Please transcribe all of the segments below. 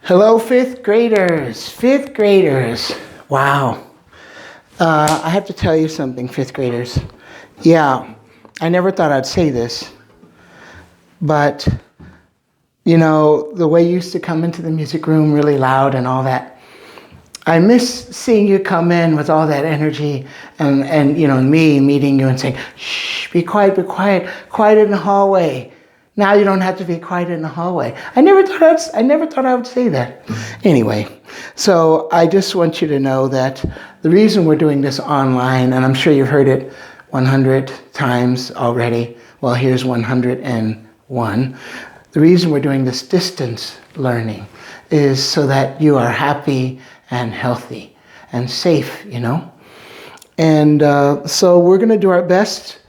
Hello, fifth graders. Fifth graders. Wow. I have to tell you something, fifth graders. Yeah, I never thought I'd say this, but the way you used to come into the music room really loud and all that. I miss seeing you come in with all that energy and me meeting you and saying, shh, be quiet, quiet in the hallway. Now you don't have to be quiet in the hallway. I never thought I would say that. Anyway, so I just want you to know that the reason we're doing this online, and I'm sure you've heard it 100 times already. Well, here's 101. The reason we're doing this distance learning is so that you are happy and healthy and safe, And so we're going to do our best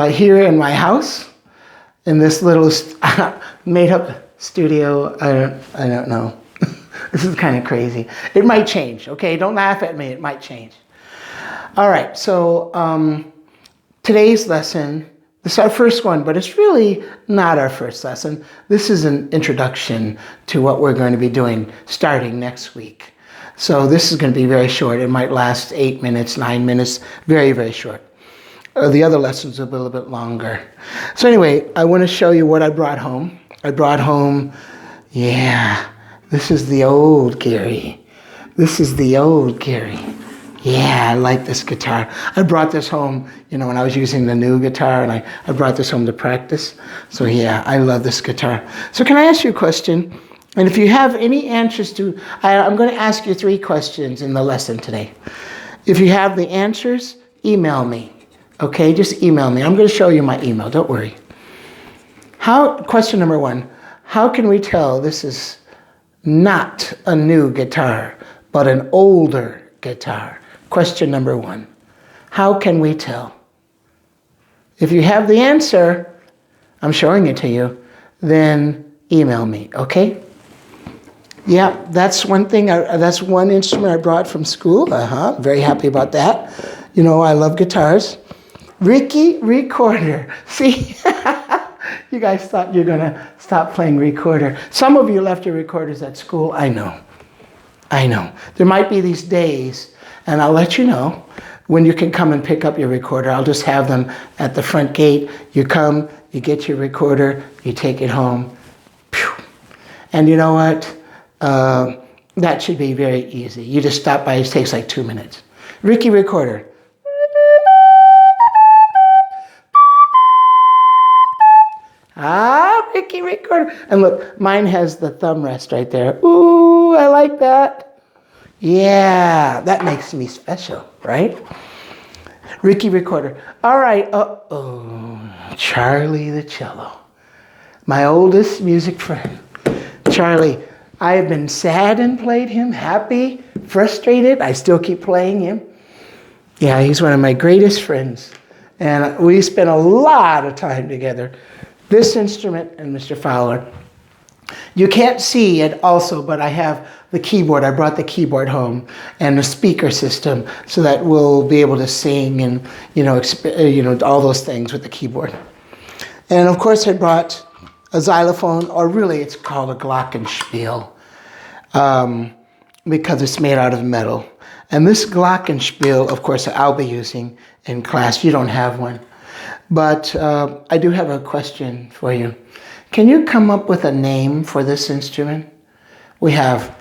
here in my house, in this little made-up studio. I don't know. This is kind of crazy. It might change, okay? Don't laugh at me. It might change. All right, so today's lesson, this is our first one, but it's really not our first lesson. This is an introduction to what we're going to be doing starting next week. So this is going to be very short. It might last 8 minutes, 9 minutes, very, very short. The other lessons will be a little bit longer. So anyway, I want to show you what I brought home. I brought home, this is the old Gary. This is the old Gary. Yeah, I like this guitar. I brought this home, when I was using the new guitar, and I brought this home to practice. So yeah, I love this guitar. So can I ask you a question? And if you have any answers to, I'm going to ask you 3 questions in the lesson today. If you have the answers, email me. Okay, just email me. I'm going to show you my email. Don't worry. Question number 1. How can we tell this is not a new guitar, but an older guitar? Question number 1. How can we tell? If you have the answer, I'm showing it to you, then email me, okay? Yeah, that's one thing. That's one instrument I brought from school. Very happy about that. I love guitars. Ricky Recorder. See, you guys thought you're going to stop playing recorder. Some of you left your recorders at school. I know. There might be these days, and I'll let you know when you can come and pick up your recorder. I'll just have them at the front gate. You come, you get your recorder, you take it home. Phew. And you know what? That should be very easy. You just stop by. It takes like 2 minutes. Ricky Recorder. Ricky Recorder. And look, mine has the thumb rest right there. Ooh, I like that. Yeah, that makes me special, right? Ricky Recorder. All right. Charlie the cello. My oldest music friend. Charlie, I have been sad and played him, happy, frustrated. I still keep playing him. Yeah, he's one of my greatest friends. And we spent a lot of time together. This instrument and Mr. Fowler. You can't see it also, but I have the keyboard. I brought the keyboard home and the speaker system so that we'll be able to sing and, all those things with the keyboard. And of course I brought a xylophone, or really it's called a glockenspiel, because it's made out of metal. And this glockenspiel, of course, I'll be using in class. You don't have one. But I do have a question for you. Can you come up with a name for this instrument? We have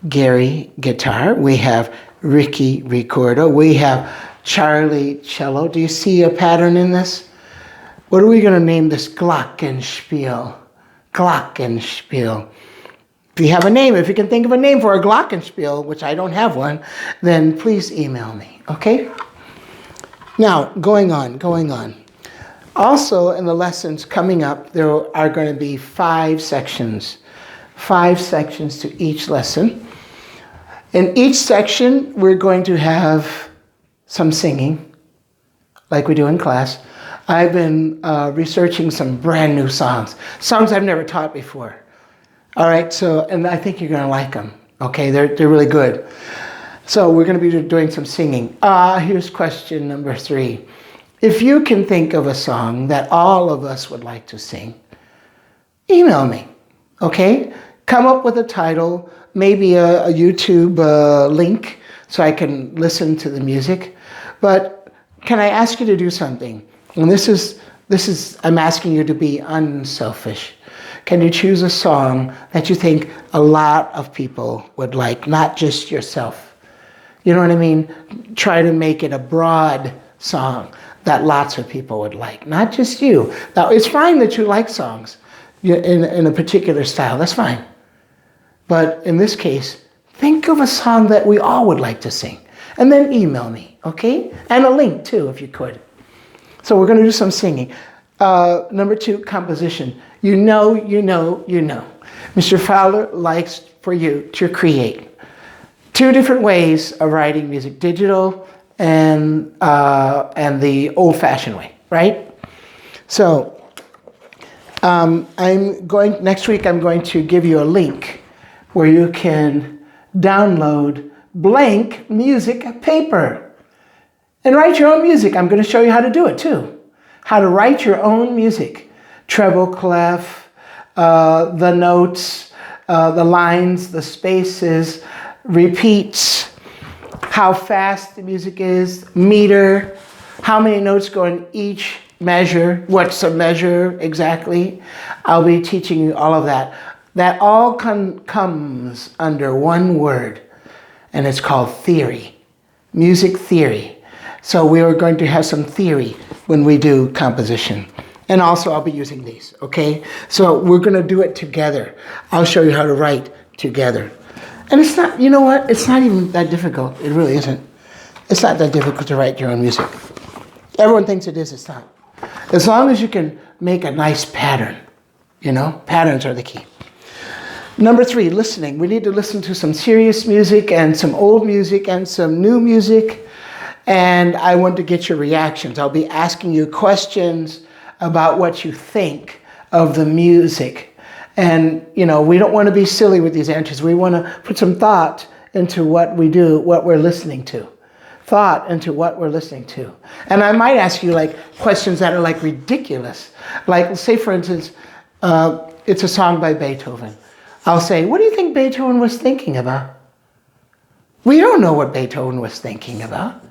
Gary guitar. We have Ricky recorder. We have Charlie cello. Do you see a pattern in this? What are we going to name this glockenspiel? Glockenspiel. If you have a name, if you can think of a name for a glockenspiel, which I don't have one, then please email me, okay? Now, going on. Also, in the lessons coming up, there are going to be 5 sections. 5 sections to each lesson. In each section, we're going to have some singing, like we do in class. I've been researching some brand new songs I've never taught before. All right, and I think you're going to like them. Okay, they're really good. So we're going to be doing some singing. Here's question number 3. If you can think of a song that all of us would like to sing, email me, okay? Come up with a title, maybe a YouTube link so I can listen to the music. But can I ask you to do something? And this is I'm asking you to be unselfish. Can you choose a song that you think a lot of people would like, not just yourself? You know what I mean? Try to make it a broad song that lots of people would like, not just you. Now, it's fine that you like songs in a particular style. That's fine. But in this case, think of a song that we all would like to sing. And then email me, okay? And a link too, if you could. So we're going to do some singing. Number 2, composition. You know. Mr. Fowler likes for you to create 2 different ways of writing music, digital and the old-fashioned way, right? So next week I'm going to give you a link where you can download blank music paper and write your own music. I'm going to show you how to do it too. How to write your own music. Treble, clef, the notes, the lines, the spaces, repeats, how fast the music is, meter, how many notes go in each measure, what's a measure exactly. I'll be teaching you all of that. That all comes under one word, and it's called theory, music theory. So we are going to have some theory when we do composition. And also I'll be using these, okay? So we're going to do it together. I'll show you how to write together. And it's not, you know what? It's not even that difficult. It really isn't. It's not that difficult to write your own music. Everyone thinks it is. It's not. As long as you can make a nice pattern, you know? Patterns are the key. Number 3, listening. We need to listen to some serious music and some old music and some new music. And I want to get your reactions. I'll be asking you questions about what you think of the music. And, you know, we don't want to be silly with these answers. We want to put some thought into what we do, what we're listening to. Thought into what we're listening to. And I might ask you, like, questions that are, like, ridiculous. Like, say, for instance, it's a song by Beethoven. I'll say, what do you think Beethoven was thinking about? We don't know what Beethoven was thinking about,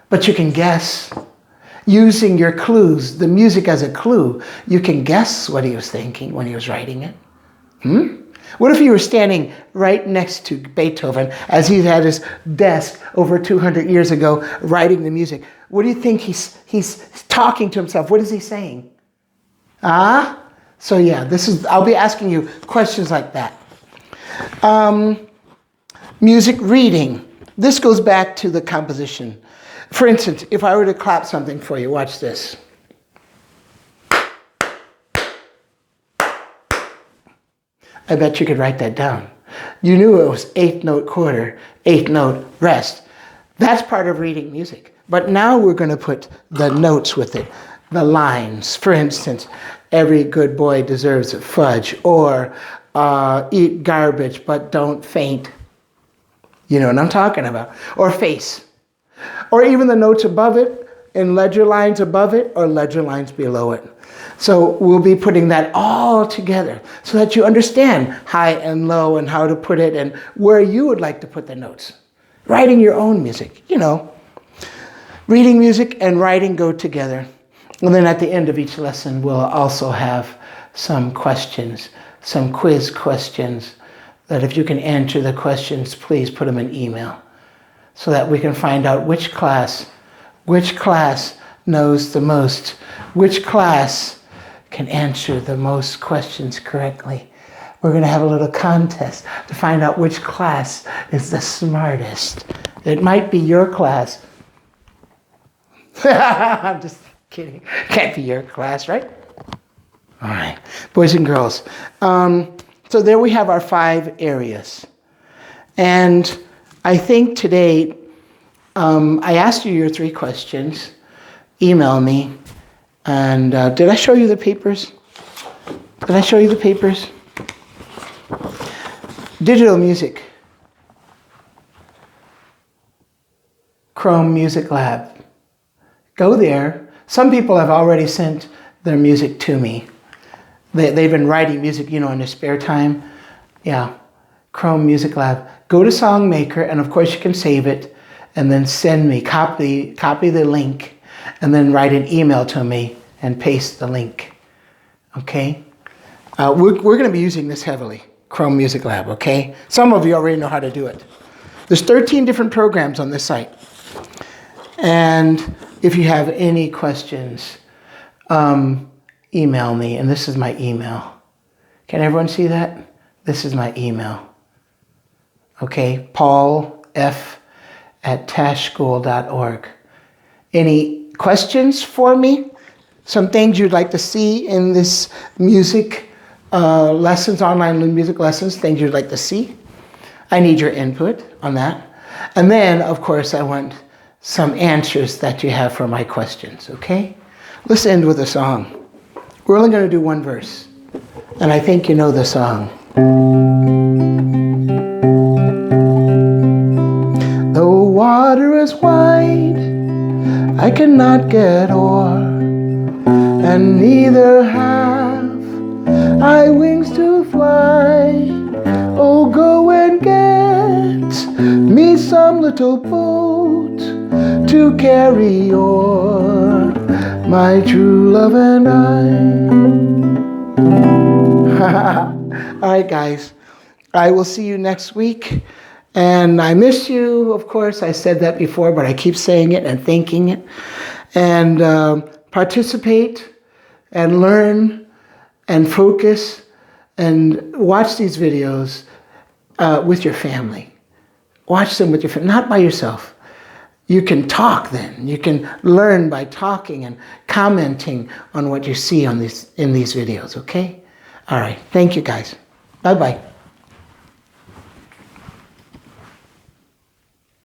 but you can guess. Using your clues, the music as a clue, you can guess what he was thinking when he was writing it. What if you were standing right next to Beethoven as he had his desk over 200 years ago writing the music? What do you think he's talking to himself? What is he saying? So yeah, I'll be asking you questions like that. Music reading. This goes back to the composition. For instance, if I were to clap something for you, watch this. I bet you could write that down. You knew it was 8th note quarter, 8th note rest. That's part of reading music. But now we're going to put the notes with it, the lines. For instance, every good boy deserves a fudge, or eat garbage but don't faint. You know what I'm talking about. Or face. Or even the notes above it, and ledger lines above it, or ledger lines below it. So we'll be putting that all together so that you understand high and low and how to put it and where you would like to put the notes. Writing your own music, you know. Reading music and writing go together. And then at the end of each lesson, we'll also have some questions, some quiz questions, that if you can answer the questions, please put them in email so that we can find out which class knows the most, which class can answer the most questions correctly. We're going to have a little contest to find out which class is the smartest. It might be your class. I'm just kidding. Can't be your class, right? All right, boys and girls. So there we have our 5 areas. And I think today, I asked you your 3 questions. Email me. And did I show you the papers? Did I show you the papers? Digital music. Chrome Music Lab. Go there. Some people have already sent their music to me. They've been writing music, you know, in their spare time. Yeah, Chrome Music Lab. Go to SongMaker, and of course you can save it, and then send me, copy the link, and then write an email to me and paste the link. Okay? We're going to be using this heavily, Chrome Music Lab, okay? Some of you already know how to do it. There's 13 different programs on this site. And if you have any questions, email me, and this is my email. Can everyone see that? This is my email. Okay, paulf@tashschool.org. Any questions for me? Some things you'd like to see in this music lessons, online music lessons, things you'd like to see? I need your input on that. And then, of course, I want some answers that you have for my questions, okay? Let's end with a song. We're only going to do one verse, and I think you know the song. The water is wide, I cannot get o'er, and neither have I wings to fly. Oh, go and get me some little boat to carry o'er my true love and I. All right, guys. I will see you next week. And I miss you, of course. I said that before, but I keep saying it and thinking it. And participate and learn and focus and watch these videos with your family. Watch them with your family, not by yourself. You can talk then. You can learn by talking and commenting on what you see on in these videos, okay? All right. Thank you, guys. Bye-bye.